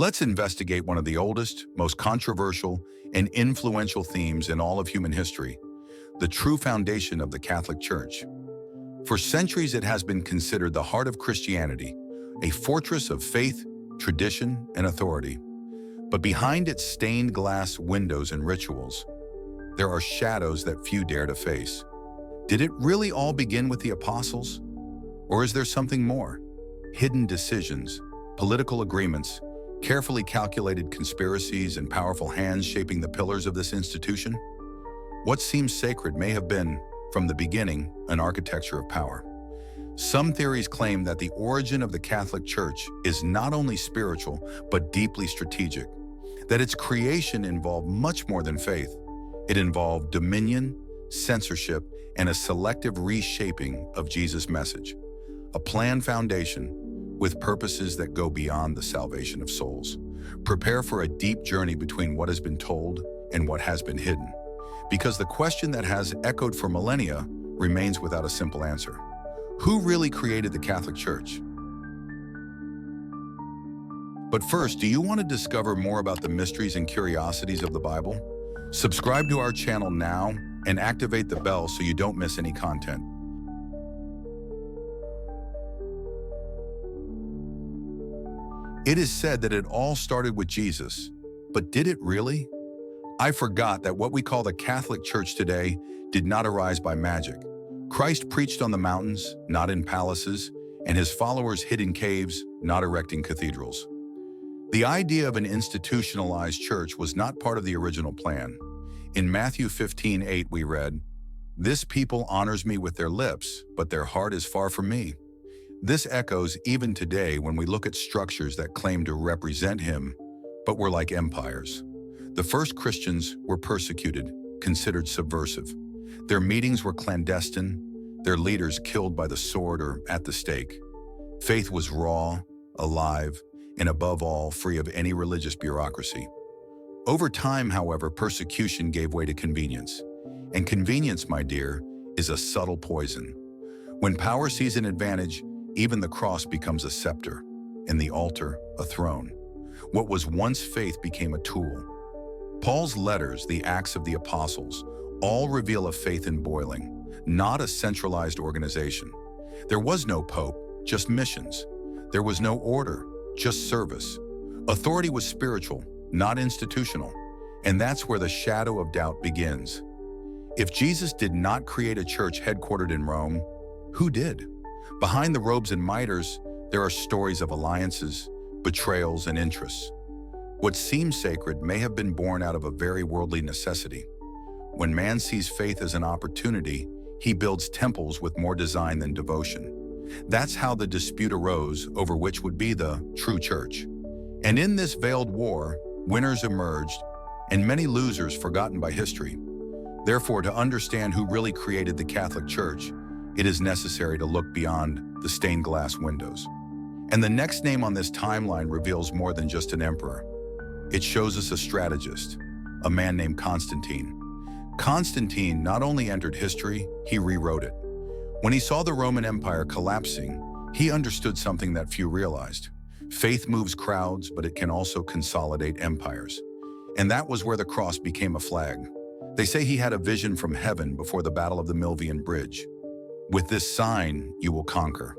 Let's investigate one of the oldest, most controversial, and influential themes in all of human history, the true foundation of the Catholic Church. For centuries, it has been considered the heart of Christianity, a fortress of faith, tradition, and authority. But behind its stained glass windows and rituals, there are shadows that few dare to face. Did it really all begin with the apostles? Or is there something more? Hidden decisions, political agreements, carefully calculated conspiracies, and powerful hands shaping the pillars of this institution? What seems sacred may have been, from the beginning, an architecture of power. Some theories claim that the origin of the Catholic Church is not only spiritual, but deeply strategic, that its creation involved much more than faith. It involved dominion, censorship, and a selective reshaping of Jesus' message, a planned foundation with purposes that go beyond the salvation of souls. Prepare for a deep journey between what has been told and what has been hidden, because the question that has echoed for millennia remains without a simple answer. Who really created the Catholic Church? But first, do you want to discover more about the mysteries and curiosities of the Bible? Subscribe to our channel now and activate the bell so you don't miss any content. It is said that it all started with Jesus, but did it really? I forgot that what we call the Catholic Church today did not arise by magic. Christ preached on the mountains, not in palaces, and his followers hid in caves, not erecting cathedrals. The idea of an institutionalized church was not part of the original plan. In Matthew 15:8 we read, "This people honors me with their lips, but their heart is far from me." This echoes even today when we look at structures that claim to represent him, but were like empires. The first Christians were persecuted, considered subversive. Their meetings were clandestine, their leaders killed by the sword or at the stake. Faith was raw, alive, and above all, free of any religious bureaucracy. Over time, however, persecution gave way to convenience. And convenience, my dear, is a subtle poison. When power sees an advantage, even the cross becomes a scepter, and the altar a throne. What was once faith became a tool. Paul's letters, the Acts of the Apostles, all reveal a faith in boiling, not a centralized organization. There was no pope, just missions. There was no order, just service. Authority was spiritual, not institutional. And that's where the shadow of doubt begins. If Jesus did not create a church headquartered in Rome, who did? Behind the robes and mitres, there are stories of alliances, betrayals, and interests. What seems sacred may have been born out of a very worldly necessity. When man sees faith as an opportunity, he builds temples with more design than devotion. That's how the dispute arose over which would be the true church. And in this veiled war, winners emerged, and many losers forgotten by history. Therefore, to understand who really created the Catholic Church, it is necessary to look beyond the stained glass windows. And the next name on this timeline reveals more than just an emperor. It shows us a strategist, a man named Constantine. Constantine not only entered history, he rewrote it. When he saw the Roman Empire collapsing, he understood something that few realized. Faith moves crowds, but it can also consolidate empires. And that was where the cross became a flag. They say he had a vision from heaven before the Battle of the Milvian Bridge. With this sign, you will conquer.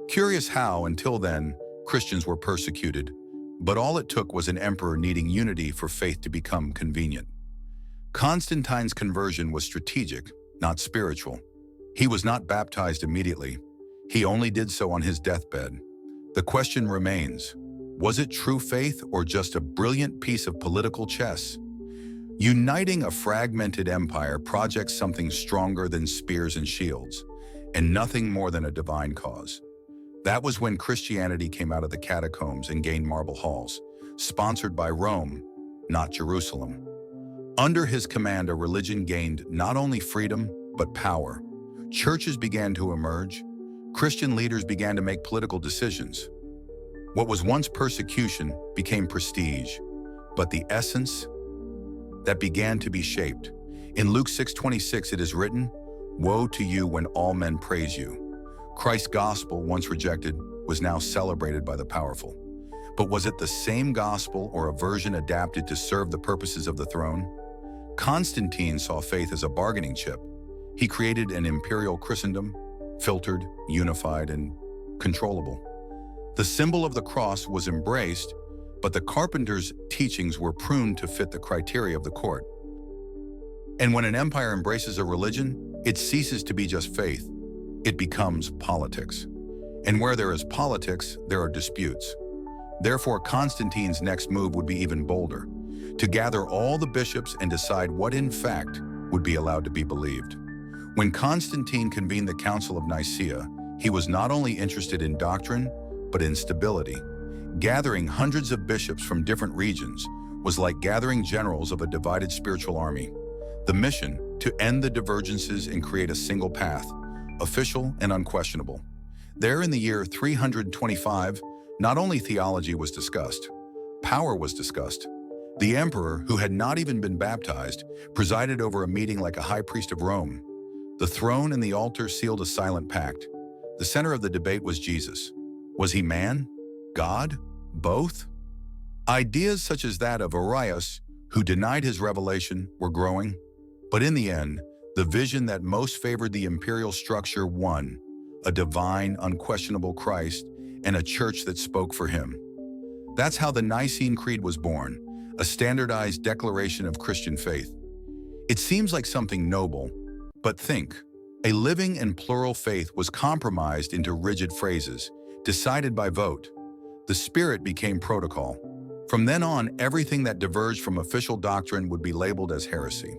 Curious how, until then, Christians were persecuted, but all it took was an emperor needing unity for faith to become convenient. Constantine's conversion was strategic, not spiritual. He was not baptized immediately. He only did so on his deathbed. The question remains, was it true faith or just a brilliant piece of political chess? Uniting a fragmented empire projects something stronger than spears and shields, and nothing more than a divine cause. That was when Christianity came out of the catacombs and gained marble halls, sponsored by Rome, not Jerusalem. Under his command, a religion gained not only freedom, but power. Churches began to emerge. Christian leaders began to make political decisions. What was once persecution became prestige, but the essence that began to be shaped. In Luke 6:26, it is written, "Woe to you when all men praise you." Christ's gospel, once rejected, was now celebrated by the powerful. But was it the same gospel or a version adapted to serve the purposes of the throne? Constantine saw faith as a bargaining chip. He created an imperial Christendom, filtered, unified, and controllable. The symbol of the cross was embraced, but the carpenter's teachings were pruned to fit the criteria of the court. And when an empire embraces a religion, it ceases to be just faith. It becomes politics. And where there is politics, there are disputes. Therefore, Constantine's next move would be even bolder, to gather all the bishops and decide what in fact would be allowed to be believed. When Constantine convened the Council of Nicaea, he was not only interested in doctrine, but in stability. Gathering hundreds of bishops from different regions was like gathering generals of a divided spiritual army. The mission, to end the divergences and create a single path, official and unquestionable. There in the year 325, not only theology was discussed, power was discussed. The emperor, who had not even been baptized, presided over a meeting like a high priest of Rome. The throne and the altar sealed a silent pact. The center of the debate was Jesus. Was he man? God? Both? Ideas such as that of Arius, who denied his revelation, were growing. But in the end, the vision that most favored the imperial structure won: a divine, unquestionable Christ and a church that spoke for him. That's how the Nicene Creed was born, a standardized declaration of Christian faith. It seems like something noble, but think. A living and plural faith was compromised into rigid phrases, decided by vote. The Spirit became protocol. From then on, everything that diverged from official doctrine would be labeled as heresy.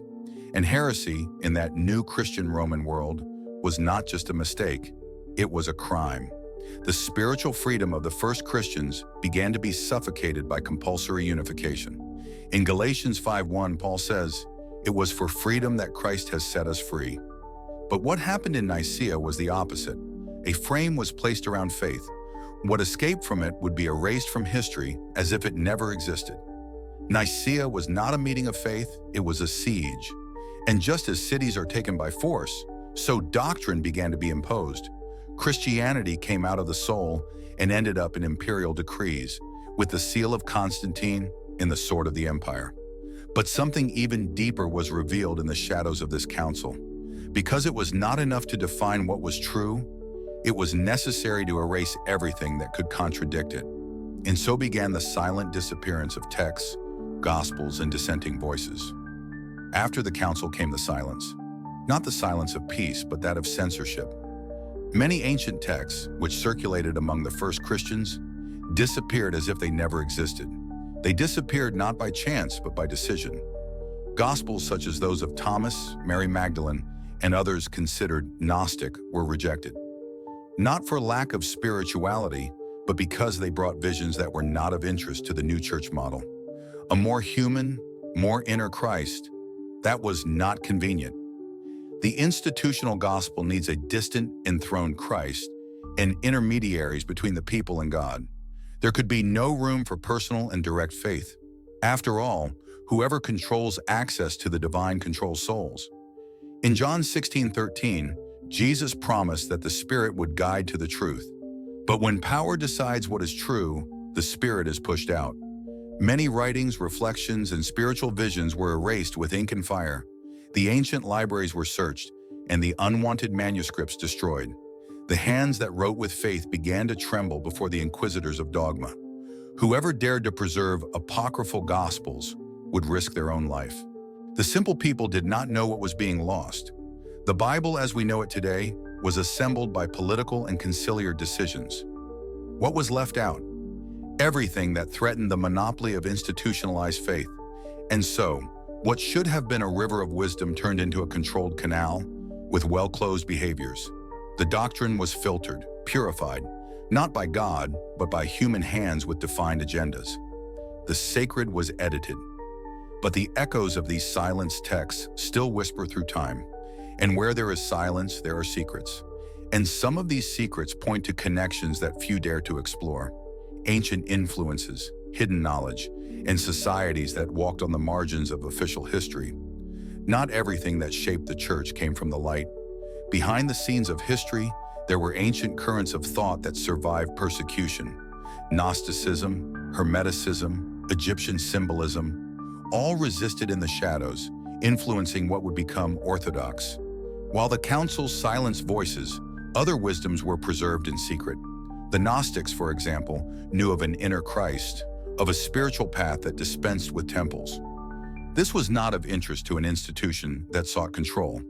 And heresy, in that new Christian Roman world, was not just a mistake, it was a crime. The spiritual freedom of the first Christians began to be suffocated by compulsory unification. In Galatians 5:1, Paul says, "It was for freedom that Christ has set us free." But what happened in Nicaea was the opposite. A frame was placed around faith. What escaped from it would be erased from history as if it never existed. Nicaea was not a meeting of faith, it was a siege. And just as cities are taken by force, so doctrine began to be imposed. Christianity came out of the soul and ended up in imperial decrees, with the seal of Constantine and the sword of the empire. But something even deeper was revealed in the shadows of this council. Because it was not enough to define what was true, it was necessary to erase everything that could contradict it. And so began the silent disappearance of texts, gospels, and dissenting voices. After the council came the silence. Not the silence of peace, but that of censorship. Many ancient texts, which circulated among the first Christians, disappeared as if they never existed. They disappeared not by chance, but by decision. Gospels such as those of Thomas, Mary Magdalene, and others considered Gnostic were rejected. Not for lack of spirituality, but because they brought visions that were not of interest to the new church model. A more human, more inner Christ, that was not convenient. The institutional gospel needs a distant, enthroned Christ and intermediaries between the people and God. There could be no room for personal and direct faith. After all, whoever controls access to the divine controls souls. In John 16:13, Jesus promised that the Spirit would guide to the truth. But when power decides what is true, the Spirit is pushed out. Many writings, reflections, and spiritual visions were erased with ink and fire. The ancient libraries were searched, and the unwanted manuscripts destroyed. The hands that wrote with faith began to tremble before the inquisitors of dogma. Whoever dared to preserve apocryphal gospels would risk their own life. The simple people did not know what was being lost. The Bible as we know it today was assembled by political and conciliar decisions. What was left out? Everything that threatened the monopoly of institutionalized faith. And so, what should have been a river of wisdom turned into a controlled canal with well-closed behaviors. The doctrine was filtered, purified, not by God, but by human hands with defined agendas. The sacred was edited. But the echoes of these silenced texts still whisper through time. And where there is silence, there are secrets. And some of these secrets point to connections that few dare to explore. Ancient influences, hidden knowledge, and societies that walked on the margins of official history. Not everything that shaped the church came from the light. Behind the scenes of history, there were ancient currents of thought that survived persecution. Gnosticism, Hermeticism, Egyptian symbolism, all resisted in the shadows, influencing what would become orthodox. While the councils silenced voices, other wisdoms were preserved in secret. The Gnostics, for example, knew of an inner Christ, of a spiritual path that dispensed with temples. This was not of interest to an institution that sought control.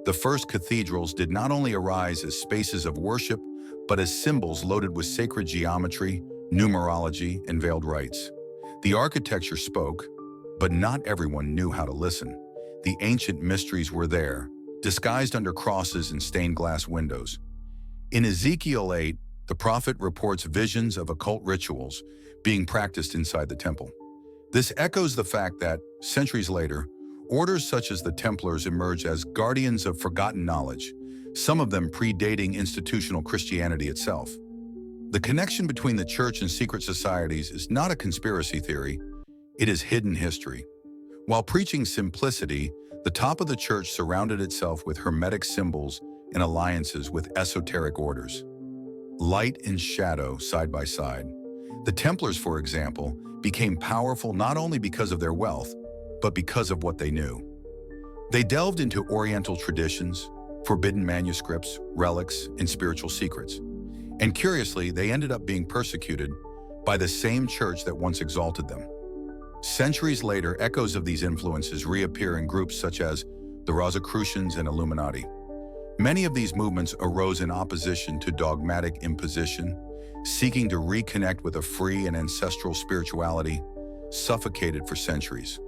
The first cathedrals did not only arise as spaces of worship, but as symbols loaded with sacred geometry, numerology, and veiled rites. The architecture spoke, but not everyone knew how to listen. The ancient mysteries were there, disguised under crosses and stained glass windows. In Ezekiel 8, the prophet reports visions of occult rituals being practiced inside the temple. This echoes the fact that, centuries later, orders such as the Templars emerged as guardians of forgotten knowledge, some of them predating institutional Christianity itself. The connection between the church and secret societies is not a conspiracy theory, it is hidden history. While preaching simplicity, the top of the church surrounded itself with hermetic symbols and alliances with esoteric orders. Light and shadow side by side. The Templars, for example, became powerful not only because of their wealth, but because of what they knew. They delved into Oriental traditions, forbidden manuscripts, relics, and spiritual secrets. And curiously, they ended up being persecuted by the same church that once exalted them. Centuries later, echoes of these influences reappear in groups such as the Rosicrucians and Illuminati. Many of these movements arose in opposition to dogmatic imposition, seeking to reconnect with a free and ancestral spirituality suffocated for centuries.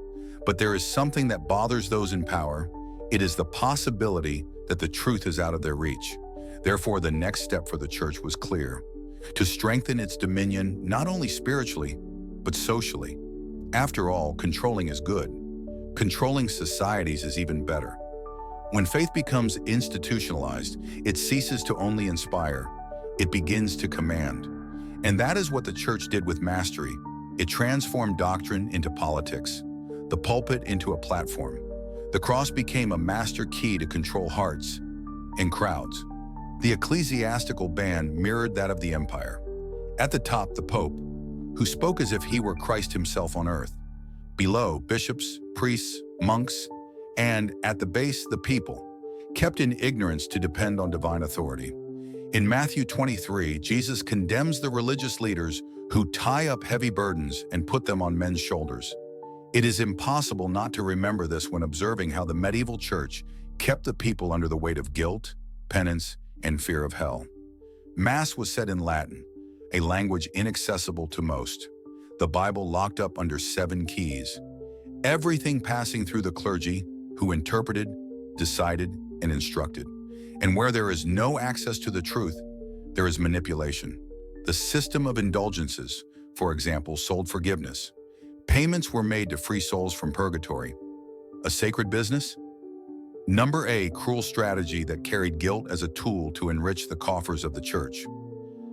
But there is something that bothers those in power. It is the possibility that the truth is out of their reach. Therefore, the next step for the church was clear: to strengthen its dominion not only spiritually, but socially. After all, controlling is good. Controlling societies is even better. When faith becomes institutionalized, it ceases to only inspire, it begins to command. And that is what the church did with mastery. It transformed doctrine into politics, the pulpit into a platform. The cross became a master key to control hearts and crowds. The ecclesiastical band mirrored that of the empire. At the top, the Pope, who spoke as if he were Christ himself on earth. Below, bishops, priests, monks, and at the base, the people, kept in ignorance to depend on divine authority. In Matthew 23, Jesus condemns the religious leaders who tie up heavy burdens and put them on men's shoulders. It is impossible not to remember this when observing how the medieval church kept the people under the weight of guilt, penance, and fear of hell. Mass was said in Latin, a language inaccessible to most. The Bible locked up under 7 keys. Everything passing through the clergy, who interpreted, decided, and instructed. And where there is no access to the truth, there is manipulation. The system of indulgences, for example, sold forgiveness. Payments were made to free souls from purgatory. A sacred business? Number A, cruel strategy that carried guilt as a tool to enrich the coffers of the church.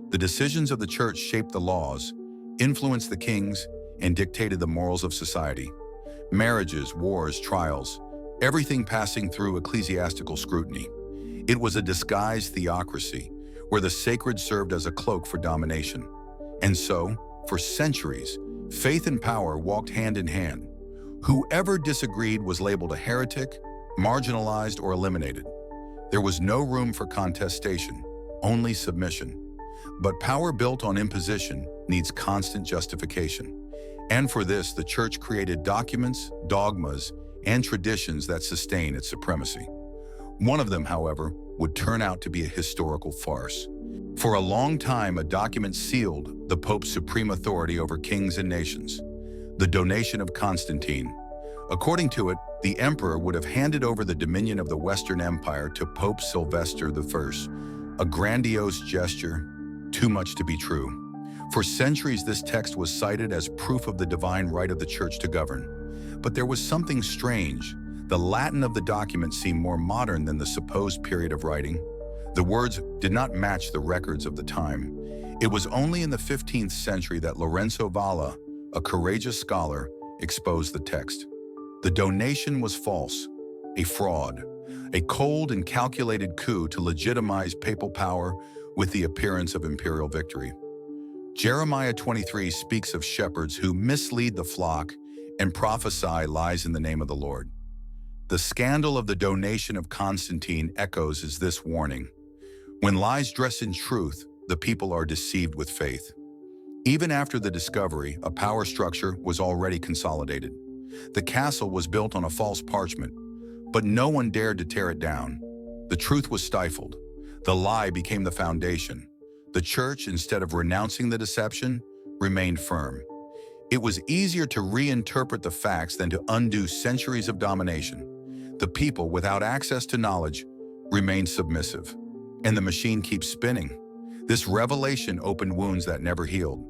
The decisions of the church shaped the laws, influenced the kings, and dictated the morals of society. Marriages, wars, trials, everything passing through ecclesiastical scrutiny. It was a disguised theocracy, where the sacred served as a cloak for domination. And so, for centuries, faith and power walked hand in hand. Whoever disagreed was labeled a heretic, marginalized, or eliminated. There was no room for contestation, only submission. But power built on imposition needs constant justification. And for this, the church created documents, dogmas, and traditions that sustain its supremacy. One of them, however, would turn out to be a historical farce. For a long time, a document sealed the Pope's supreme authority over kings and nations, the donation of Constantine. According to it, the emperor would have handed over the dominion of the Western Empire to Pope Sylvester I, a grandiose gesture, too much to be true. For centuries, this text was cited as proof of the divine right of the church to govern. But there was something strange. The Latin of the document seemed more modern than the supposed period of writing. The words did not match the records of the time. It was only in the 15th century that Lorenzo Valla, a courageous scholar, exposed the text. The donation was false, a fraud, a cold and calculated coup to legitimize papal power with the appearance of imperial victory. Jeremiah 23 speaks of shepherds who mislead the flock and prophesy lies in the name of the Lord. The scandal of the donation of Constantine echoes as this warning. When lies dress in truth, the people are deceived with faith. Even after the discovery, a power structure was already consolidated. The castle was built on a false parchment, but no one dared to tear it down. The truth was stifled. The lie became the foundation. The church, instead of renouncing the deception, remained firm. It was easier to reinterpret the facts than to undo centuries of domination. The people, without access to knowledge, remained submissive. And the machine keeps spinning. This revelation opened wounds that never healed.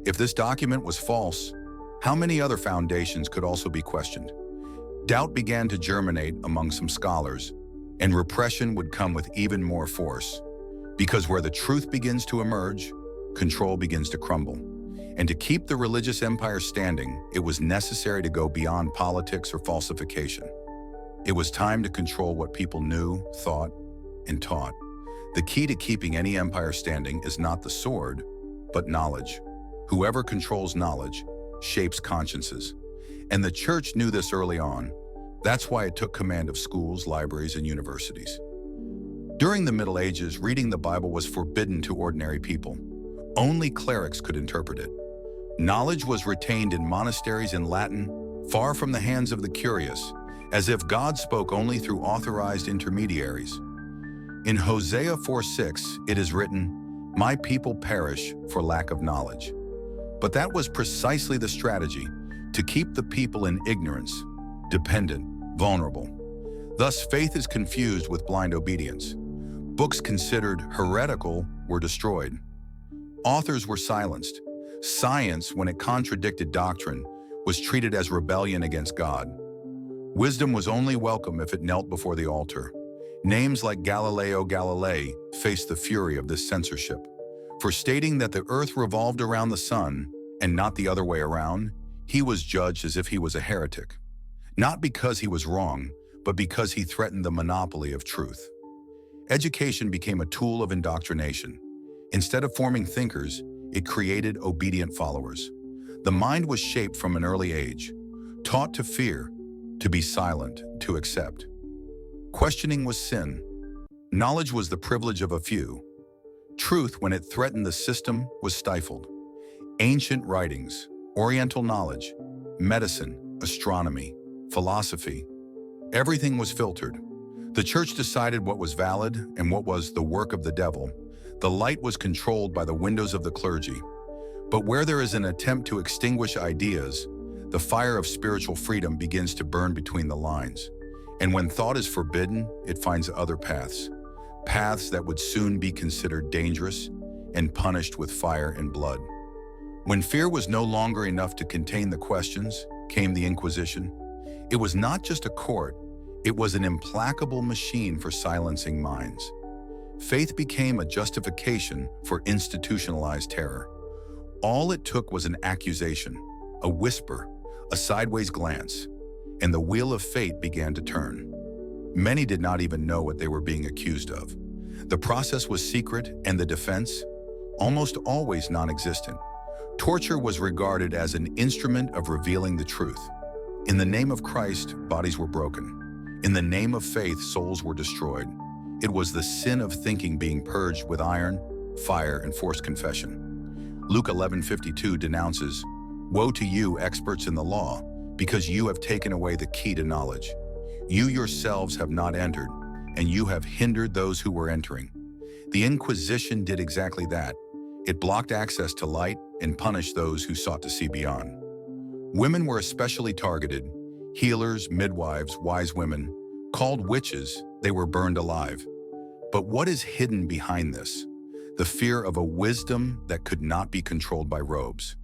If this document was false, how many other foundations could also be questioned? Doubt began to germinate among some scholars, and repression would come with even more force. Because where the truth begins to emerge, control begins to crumble. And to keep the religious empire standing, it was necessary to go beyond politics or falsification. It was time to control what people knew, thought, and taught. The key to keeping any empire standing is not the sword, but knowledge. Whoever controls knowledge shapes consciences. And the church knew this early on. That's why it took command of schools, libraries, and universities. During the Middle Ages, reading the Bible was forbidden to ordinary people. Only clerics could interpret it. Knowledge was retained in monasteries in Latin, far from the hands of the curious, as if God spoke only through authorized intermediaries. In Hosea 4:6, it is written, "My people perish for lack of knowledge." But that was precisely the strategy, to keep the people in ignorance, dependent, vulnerable. Thus, faith is confused with blind obedience. Books considered heretical were destroyed. Authors were silenced. Science, when it contradicted doctrine, was treated as rebellion against God. Wisdom was only welcome if it knelt before the altar. Names like Galileo Galilei faced the fury of this censorship. For stating that the earth revolved around the sun and not the other way around, he was judged as if he was a heretic. Not because he was wrong, but because he threatened the monopoly of truth. Education became a tool of indoctrination. Instead of forming thinkers, it created obedient followers. The mind was shaped from an early age, taught to fear, to be silent, to accept. Questioning was sin. Knowledge was the privilege of a few. Truth, when it threatened the system, was stifled. Ancient writings, Oriental knowledge, medicine, astronomy, philosophy, everything was filtered. The church decided what was valid and what was the work of the devil. The light was controlled by the windows of the clergy. But where there is an attempt to extinguish ideas, the fire of spiritual freedom begins to burn between the lines. And when thought is forbidden, it finds other paths. Paths that would soon be considered dangerous and punished with fire and blood. When fear was no longer enough to contain the questions, came the Inquisition. It was not just a court, it was an implacable machine for silencing minds. Faith became a justification for institutionalized terror. All it took was an accusation, a whisper, a sideways glance, and the wheel of fate began to turn. Many did not even know what they were being accused of. The process was secret and the defense, almost always non-existent. Torture was regarded as an instrument of revealing the truth. In the name of Christ, bodies were broken. In the name of faith, souls were destroyed. It was the sin of thinking being purged with iron, fire, and forced confession. Luke 11:52 denounces, "Woe to you, experts in the law, because you have taken away the key to knowledge. You yourselves have not entered, and you have hindered those who were entering." The Inquisition did exactly that. It blocked access to light and punished those who sought to see beyond. Women were especially targeted. Healers, midwives, wise women, called witches, they were burned alive. But what is hidden behind this? The fear of a wisdom that could not be controlled by robes.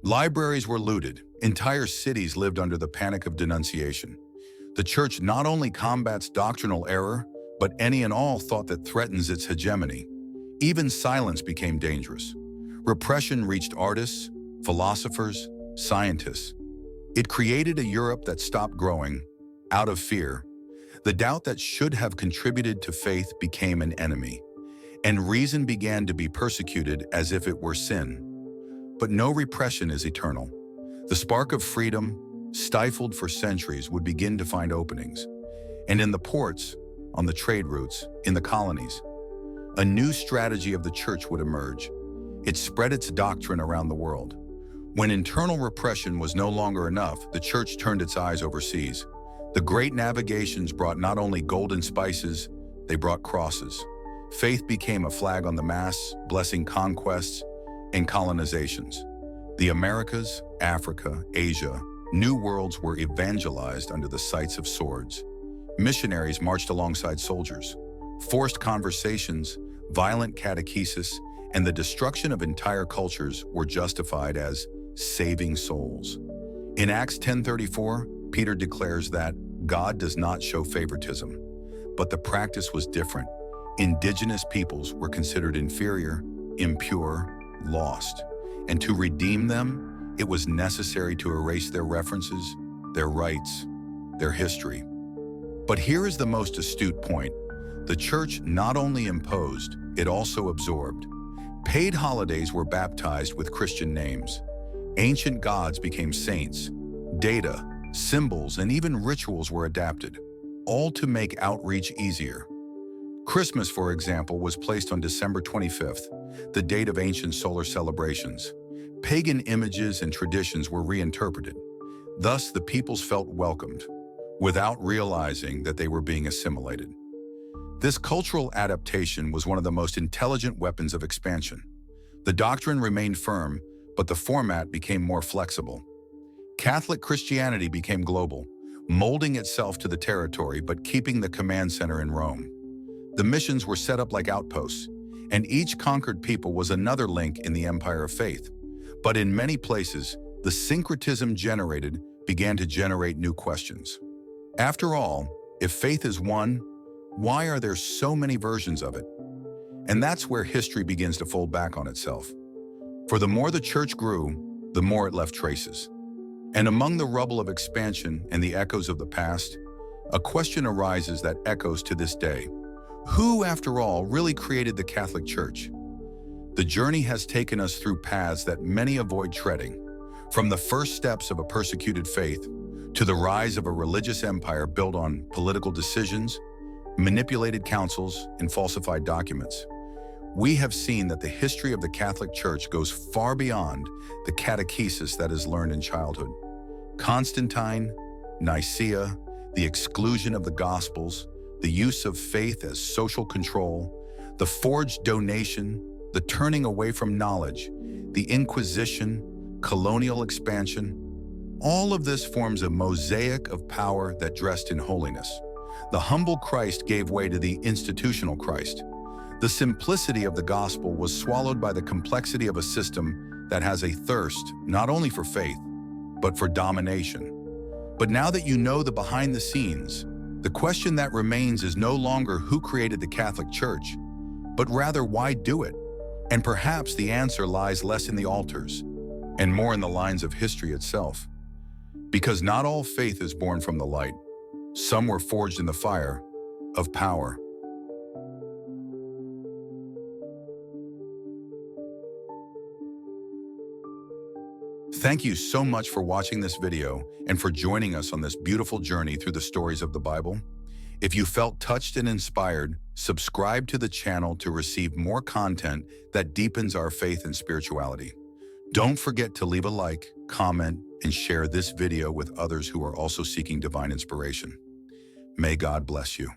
Libraries were looted. Entire cities lived under the panic of denunciation. The church not only combats doctrinal error, but any and all thought that threatens its hegemony. Even silence became dangerous. Repression reached artists, philosophers, scientists. It created a Europe that stopped growing, out of fear. The doubt that should have contributed to faith became an enemy. and reason began to be persecuted as if it were sin. But no repression is eternal. The spark of freedom, stifled for centuries, would begin to find openings. And in the ports, on the trade routes, in the colonies, a new strategy of the church would emerge. It spread its doctrine around the world. When internal repression was no longer enough, the church turned its eyes overseas. The great navigations brought not only gold and spices, they brought crosses. Faith became a flag on the mast, blessing conquests and colonizations. The Americas, Africa, Asia, new worlds were evangelized under the sights of swords. Missionaries marched alongside soldiers. Forced conversations, violent catechesis, and the destruction of entire cultures were justified as saving souls. In Acts 10:34, Peter declares that God does not show favoritism, but the practice was different. Indigenous peoples were considered inferior, impure, lost, and to redeem them, it was necessary to erase their references, their rights, their history. But here is the most astute point. The church not only imposed, it also absorbed. Paid holidays were baptized with Christian names. Ancient gods became saints. Data, symbols, and even rituals were adapted, all to make outreach easier. Christmas, for example, was placed on December 25th, the date of ancient solar celebrations. Pagan images and traditions were reinterpreted. Thus, the peoples felt welcomed, without realizing that they were being assimilated. This cultural adaptation was one of the most intelligent weapons of expansion. The doctrine remained firm, but the format became more flexible. Catholic Christianity became global, molding itself to the territory but keeping the command center in Rome. The missions were set up like outposts, and each conquered people was another link in the empire of faith. But in many places, the syncretism generated began to generate new questions. After all, if faith is one, why are there so many versions of it? And that's where history begins to fold back on itself. For the more the church grew, the more it left traces. And among the rubble of expansion and the echoes of the past, a question arises that echoes to this day. Who, after all, really created the Catholic Church? The journey has taken us through paths that many avoid treading, from the first steps of a persecuted faith to the rise of a religious empire built on political decisions, manipulated councils, and falsified documents. We have seen that the history of the Catholic Church goes far beyond the catechesis that is learned in childhood. Constantine, Nicaea, the exclusion of the Gospels, the use of faith as social control, the forged donation, the turning away from knowledge, the Inquisition, colonial expansion. All of this forms a mosaic of power that dressed in holiness. The humble Christ gave way to the institutional Christ. The simplicity of the gospel was swallowed by the complexity of a system that has a thirst not only for faith, but for domination. But now that you know the behind the scenes, the question that remains is no longer who created the Catholic Church, but rather why do it? And perhaps the answer lies less in the altars and more in the lines of history itself. Because not all faith is born from the light. Some were forged in the fire of power. Thank you so much for watching this video and for joining us on this beautiful journey through the stories of the Bible. If you felt touched and inspired, subscribe to the channel to receive more content that deepens our faith and spirituality. Don't forget to leave a like, comment, and share this video with others who are also seeking divine inspiration. May God bless you.